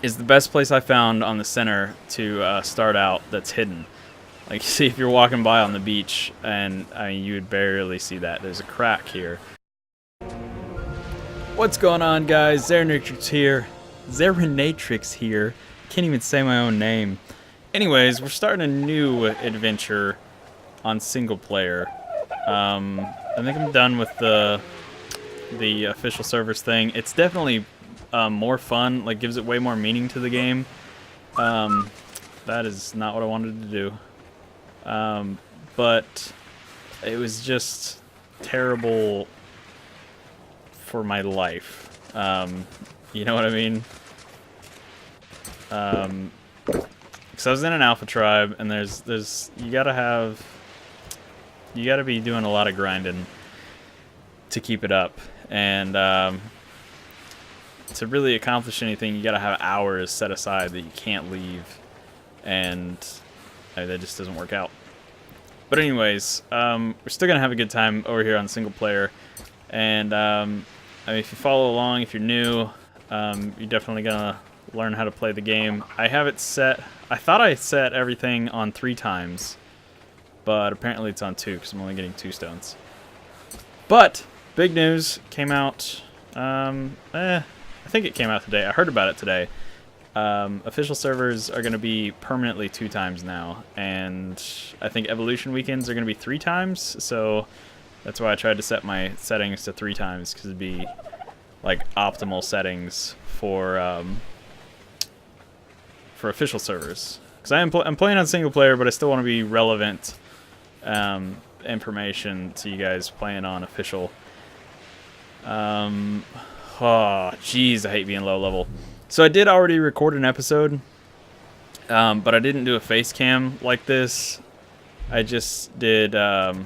is the best place I found on the center to start out that's hidden. Like, see if you're walking by on the beach, and I mean, you would barely see that. There's a crack here. What's going on, guys? Zerinatrix here. Zerinatrix here. Can't even say my own name. Anyways, we're starting a new adventure on single player. I think I'm done with the official servers thing. It's definitely more fun. Like, gives it way more meaning to the game. That is not what I wanted to do. But it was just terrible for my life. You know what I mean? Because I was in an alpha tribe, and you gotta be doing a lot of grinding to keep it up, and to really accomplish anything, you gotta have hours set aside that you can't leave, and that just doesn't work out. But anyways, we're still gonna have a good time over here on single player, and I mean, if you follow along, if you're new, you're definitely gonna learn how to play the game. I have it set. I thought I set everything on 3 times, but apparently it's on 2 because I'm only getting 2 stones. But big news came out. I think it came out today. I heard about it today. Official servers are going to be permanently 2 times now, and I think evolution weekends are going to be 3 times. So that's why I tried to set my settings to 3 times, because it'd be like optimal settings for official servers. Because I'm playing on single player, but I still want to be relevant information to you guys playing on official. Oh, jeez, I hate being low level. So I did already record an episode, but I didn't do a face cam like this. I just did. I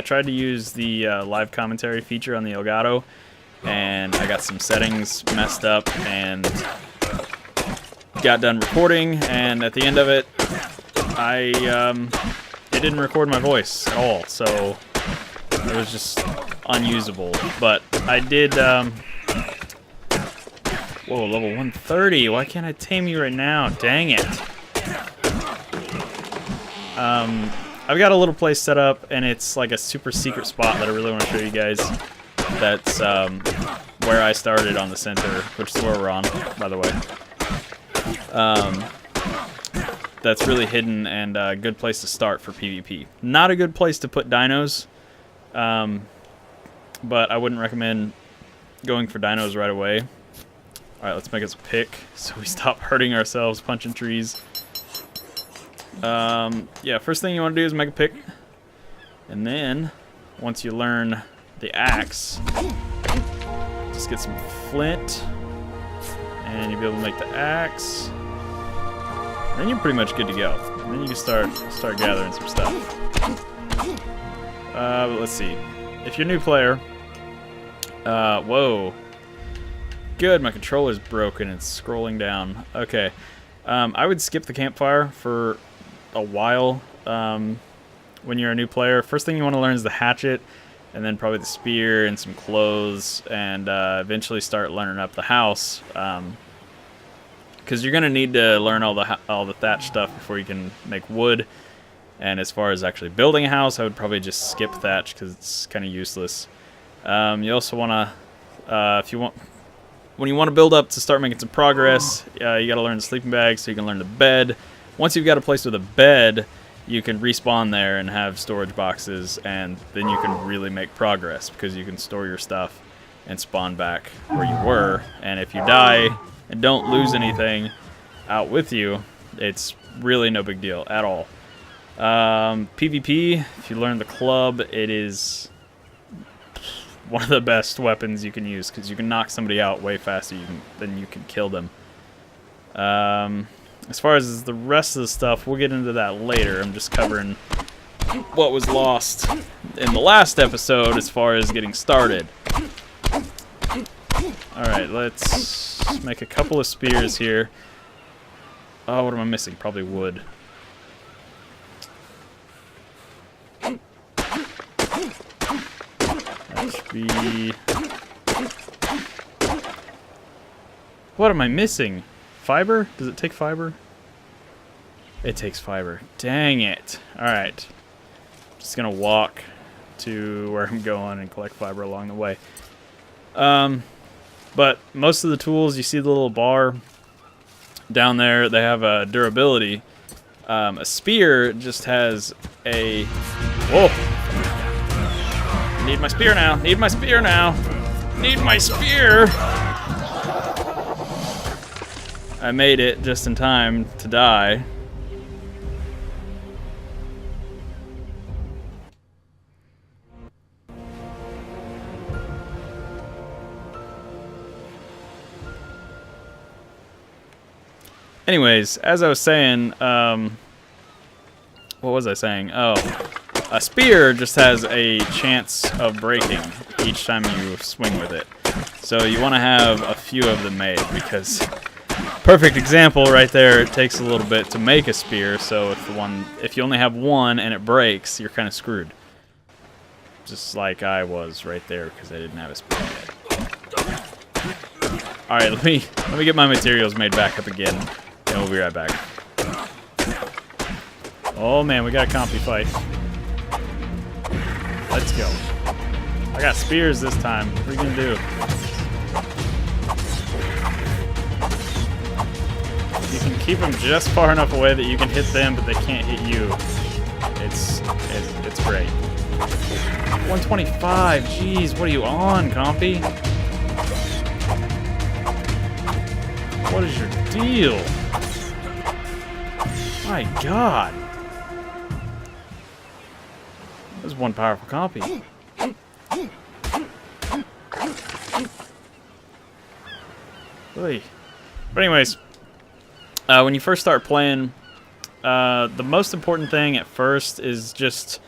tried to use the live commentary feature on the Elgato, and I got some settings messed up and got done recording, and at the end of it, it didn't record my voice at all, so it was just unusable. But I did, whoa, level 130, why can't I tame you right now? Dang it. I've got a little place set up, and it's like a super secret spot that I really want to show you guys. That's where I started on the center, which is where we're on, by the way. That's really hidden and a good place to start for PvP. Not a good place to put dinos, but I wouldn't recommend going for dinos right away. Alright, let's make us a pick so we stop hurting ourselves punching trees. Yeah, first thing you want to do is make a pick, and then once you learn the axe, just get some flint, and you'll be able to make the axe. Then you're pretty much good to go. And then you can start gathering some stuff. But let's see. If you're a new player, whoa, good. My controller's broken. It's scrolling down. Okay, I would skip the campfire for a while. When you're a new player, first thing you want to learn is the hatchet, and then probably the spear and some clothes, and eventually start learning up the house. Because you're gonna need to learn all the thatch stuff before you can make wood. And as far as actually building a house, I would probably just skip thatch because it's kind of useless. You also wanna, when you want to build up to start making some progress, you gotta learn the sleeping bag so you can learn the bed. Once you've got a place with a bed, you can respawn there and have storage boxes, and then you can really make progress because you can store your stuff and spawn back where you were. And if you die and don't lose anything out with you, it's really no big deal at all. PvP, if you learn the club, it is one of the best weapons you can use because you can knock somebody out way faster than you can kill them. As far as the rest of the stuff, we'll get into that later. I'm just covering what was lost in the last episode as far as getting started. Alright, let's make a couple of spears here. Oh, what am I missing? Probably wood. That should be What am I missing? Fiber? Does it take fiber? It takes fiber. Dang it. Alright. Just gonna walk to where I'm going and collect fiber along the way. But most of the tools, you see the little bar down there, they have a durability. A spear just has a... Whoa! Need my spear now. Need my spear now. Need my spear! I made it just in time to die. Anyways, as I was saying, what was I saying? Oh, a spear just has a chance of breaking each time you swing with it. So you want to have a few of them made because, perfect example right there, it takes a little bit to make a spear, so if you only have one and it breaks, you're kind of screwed. Just like I was right there because I didn't have a spear yet. Alright, let me get my materials made back up again. And we'll be right back. Oh man, we got a compy fight. Let's go. I got spears this time. What are you gonna do? You can keep them just far enough away that you can hit them, but they can't hit you. It's great. 125. Jeez, what are you on, compy? What is your deal? My God. That was one powerful compy. Oy. But anyways, when you first start playing, the most important thing at first is just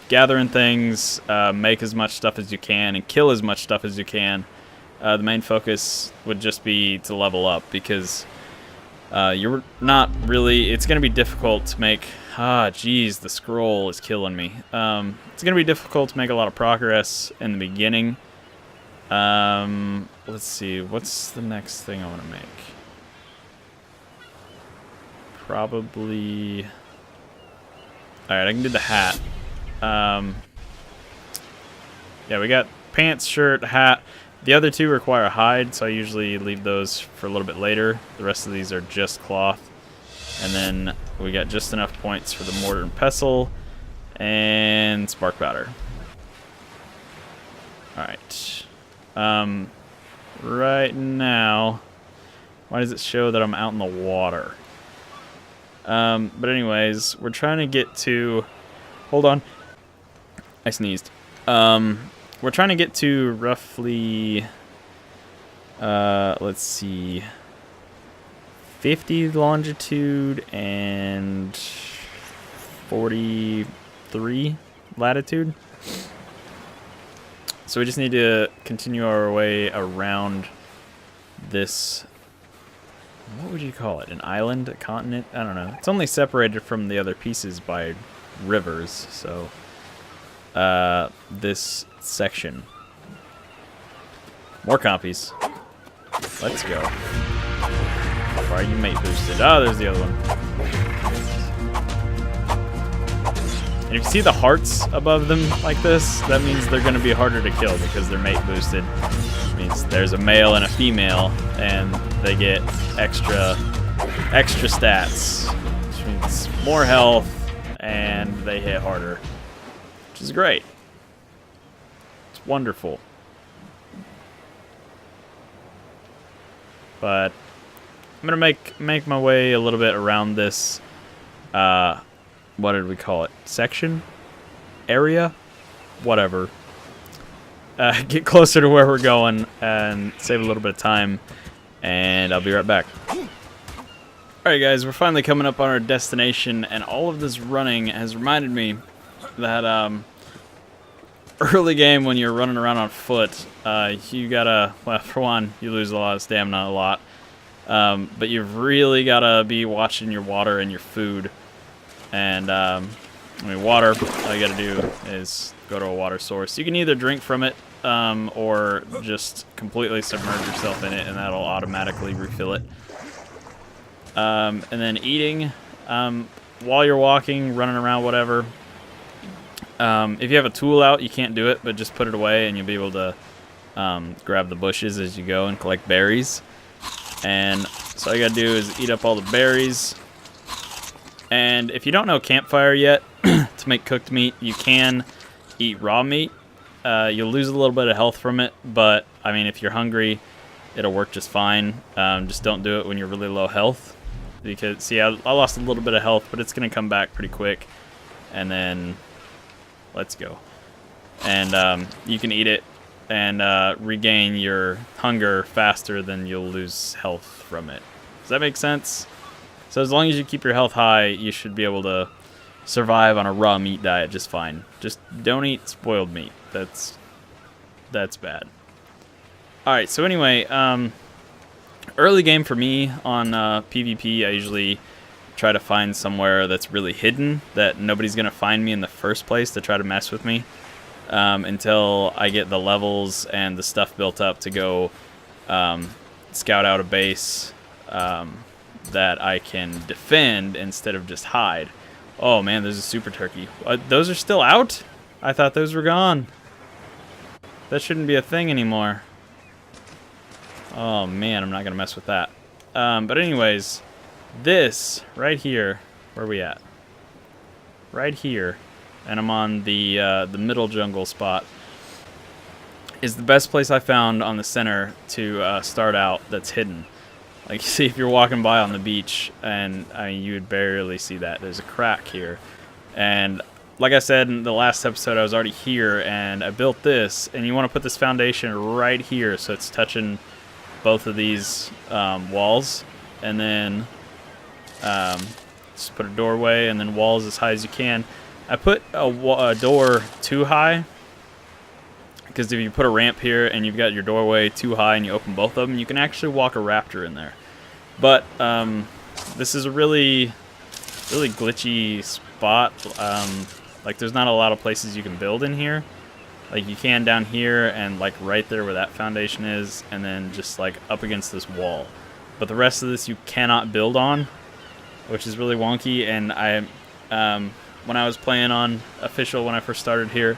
gathering things, make as much stuff as you can, and kill as much stuff as you can. The main focus would just be to level up because you're not really... It's going to be difficult to make... Geez, the scroll is killing me. It's going to be difficult to make a lot of progress in the beginning. Let's see. What's the next thing I want to make? Probably... Alright, I can do the hat. Yeah, we got pants, shirt, hat. The other two require hide, so I usually leave those for a little bit later. The rest of these are just cloth. And then we got just enough points for the mortar and pestle and spark powder. Alright. Right now, why does it show that I'm out in the water? But anyways, we're trying to get to... Hold on. I sneezed. We're trying to get to roughly, let's see, 50 longitude and 43 latitude. So we just need to continue our way around this, what would you call it, an island, a continent? I don't know. It's only separated from the other pieces by rivers, so this section. More compies. Let's go. Why are you mate boosted? Oh, there's the other one. And if you see the hearts above them like this, that means they're going to be harder to kill because they're mate boosted. It means there's a male and a female, and they get extra stats, which means more health, and they hit harder, which is great. It's wonderful. But I'm gonna make my way a little bit around this. What did we call it? Section? Area? Whatever. Get closer to where we're going and save a little bit of time, and I'll be right back. Alright guys, we're finally coming up on our destination, and all of this running has reminded me that early game when you're running around on foot, you gotta, well, for one, you lose a lot of stamina a lot, but you've really gotta be watching your water and your food. And I mean, water, all you gotta do is go to a water source. You can either drink from it or just completely submerge yourself in it, and that'll automatically refill it. And then eating while you're walking, running around, whatever. If you have a tool out, you can't do it, but just put it away, and you'll be able to grab the bushes as you go and collect berries. And so all you gotta do is eat up all the berries. And if you don't know campfire yet, to make cooked meat, you can eat raw meat. You'll lose a little bit of health from it, but I mean, if you're hungry, it'll work just fine. Just don't do it when you're really low health, because see, I lost a little bit of health, but it's gonna come back pretty quick. And then let's go. And you can eat it and regain your hunger faster than you'll lose health from it. Does that make sense? So as long as you keep your health high, you should be able to survive on a raw meat diet just fine. Just don't eat spoiled meat. That's bad. Alright, so anyway, early game for me on PvP, I usually try to find somewhere that's really hidden, that nobody's going to find me in the first place to try to mess with me, until I get the levels and the stuff built up to go scout out a base that I can defend instead of just hide. Oh man, there's a super turkey. Those are still out? I thought those were gone. That shouldn't be a thing anymore. Oh man, I'm not gonna mess with that. But anyways, this right here, where are we at? Right here, and I'm on the middle jungle spot, is the best place I found on the center to start out that's hidden. Like, you see, if you're walking by on the beach, and I mean, you would barely see that. There's a crack here. And like I said in the last episode, I was already here, and I built this. And you want to put this foundation right here so it's touching both of these walls. And then just put a doorway, and then walls as high as you can. I put a door too high, because if you put a ramp here and you've got your doorway too high and you open both of them, you can actually walk a raptor in there. But this is a really glitchy spot. Like, there's not a lot of places you can build in here. Like, you can down here and like right there where that foundation is, and then just like up against this wall. But the rest of this you cannot build on, which is really wonky. And when I was playing on official, when I first started here,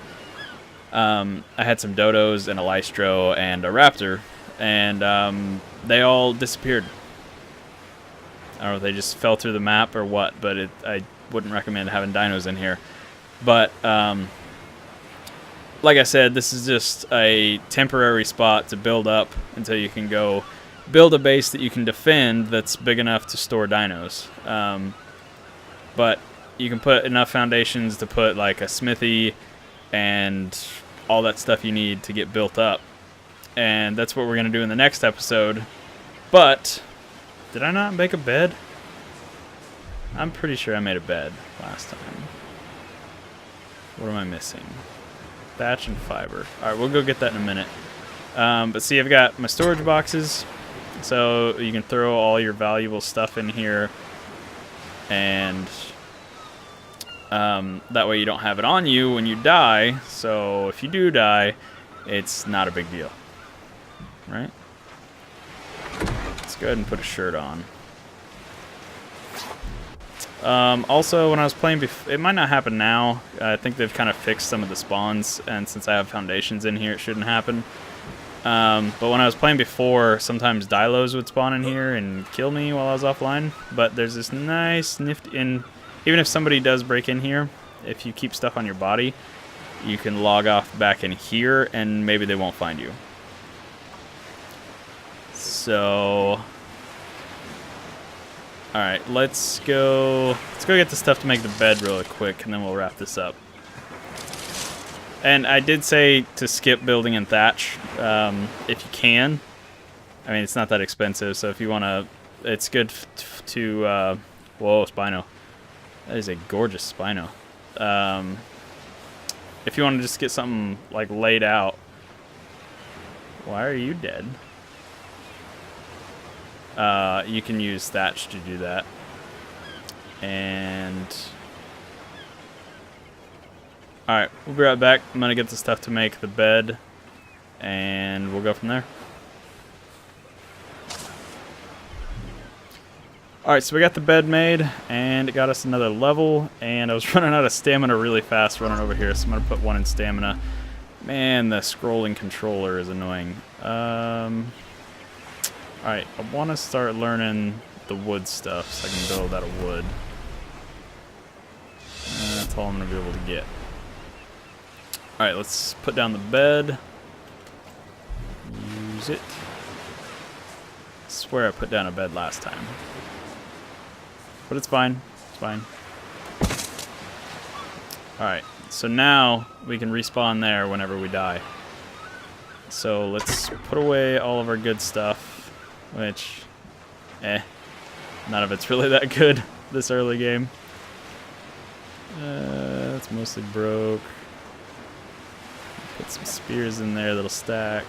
I had some dodos and a lystro and a raptor, and they all disappeared. I don't know if they just fell through the map or what, but I wouldn't recommend having dinos in here. But like I said, this is just a temporary spot to build up until you can go build a base that you can defend that's big enough to store dinos. But you can put enough foundations to put like a smithy and all that stuff you need to get built up. And that's what we're going to do in the next episode. But did I not make a bed? I'm pretty sure I made a bed last time. What am I missing? Thatch and fiber. Alright, we'll go get that in a minute. But see, I've got my storage boxes, so you can throw all your valuable stuff in here, and that way you don't have it on you when you die. So if you do die, it's not a big deal, right? Let's go ahead and put a shirt on. Also, when I was playing before, it might not happen now. I think they've kind of fixed some of the spawns, and since I have foundations in here, it shouldn't happen. But when I was playing before, sometimes Dilos would spawn in here and kill me while I was offline. But there's this nice nifty, and even if somebody does break in here, if you keep stuff on your body, you can log off back in here, and maybe they won't find you. So, alright, let's go get the stuff to make the bed really quick, and then we'll wrap this up. And I did say to skip building in thatch, if you can. I mean, it's not that expensive, so if you want to, it's good to, whoa, Spino. That is a gorgeous Spino. If you want to just get something, like, laid out. Why are you dead? You can use thatch to do that. And alright, we'll be right back. I'm gonna get the stuff to make the bed. and we'll go from there. Alright, so we got the bed made, and it got us another level, and I was running out of stamina really fast running over here, so I'm going to put 1 in stamina. Man, the scrolling controller is annoying. Alright, I want to start learning the wood stuff so I can build out of wood. That's all I'm going to be able to get. Alright, let's put down the bed. Use it. I swear I put down a bed last time. But it's fine. It's fine. Alright, so now we can respawn there whenever we die. So let's put away all of our good stuff, which, none of it's really that good this early game. It's mostly broke. Put some spears in there that'll stack.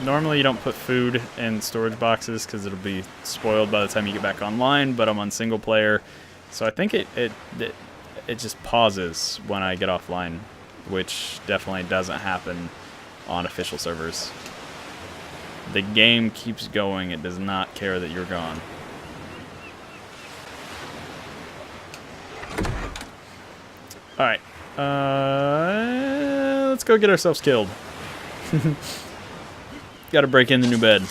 Normally you don't put food in storage boxes because it'll be spoiled by the time you get back online, but I'm on single player, so I think it just pauses when I get offline, which definitely doesn't happen on official servers. The game keeps going, it does not care that you're gone. Alright, let's go get ourselves killed. Gotta break in the new bed.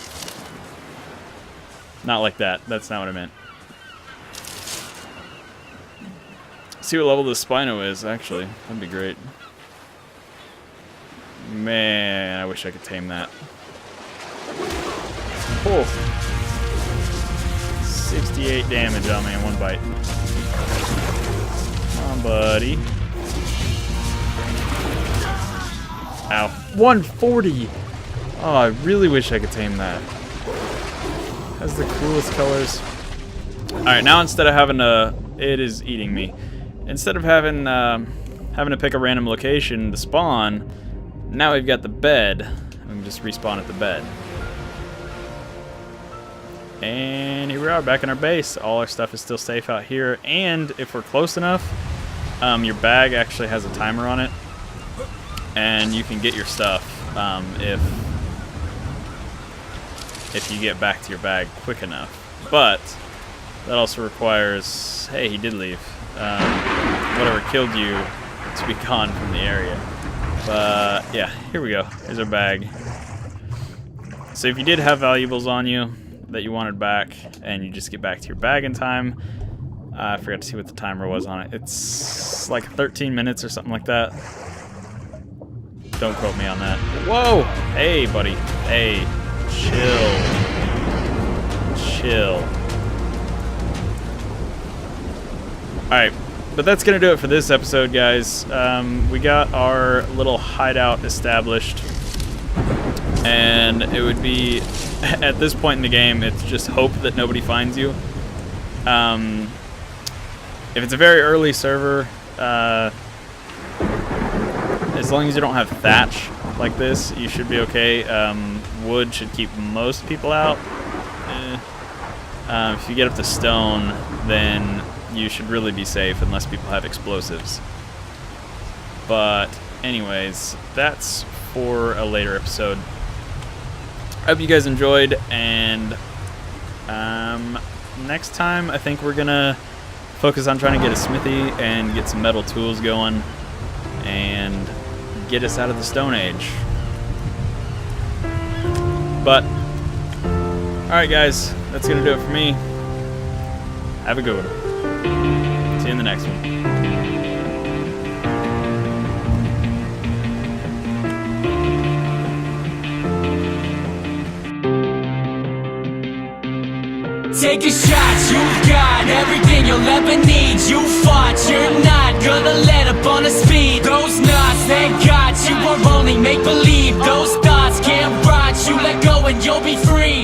Not like that. That's not what I meant. See what level the Spino is, actually. That'd be great. Man, I wish I could tame that. Oh. 68 damage on me in one bite. Come on, buddy. Ow. 140! Oh, I really wish I could tame that. Has the coolest colors. Alright, now instead of having to... It is eating me. Instead of having to pick a random location to spawn, now we've got the bed. We can just respawn at the bed. And here we are, back in our base. All our stuff is still safe out here. And if we're close enough, your bag actually has a timer on it. And you can get your stuff if you get back to your bag quick enough. But that also requires, hey, he did leave. Whatever killed you to be gone from the area. But yeah, here we go. Here's our bag. So if you did have valuables on you that you wanted back, and you just get back to your bag in time, I forgot to see what the timer was on it. It's like 13 minutes or something like that. Don't quote me on that. Whoa! Hey, buddy. Hey. Chill. Chill. Alright, but that's going to do it for this episode, guys. We got our little hideout established. And it would be, at this point in the game, it's just hope that nobody finds you. If it's a very early server, as long as you don't have thatch like this, you should be okay. Wood should keep most people out. If you get up to stone, then you should really be safe unless people have explosives. But anyways, that's for a later episode. I hope you guys enjoyed, and next time I think we're gonna focus on trying to get a smithy and get some metal tools going and get us out of the Stone Age. But alright guys, that's gonna do it for me. Have a good one. See you in the next one. Take a shot, you've got everything you'll ever need. You fought, you're not gonna let up on the speed. Those knots, thank God you are only make-believe. Those thoughts can't rot you, let go and you'll be free.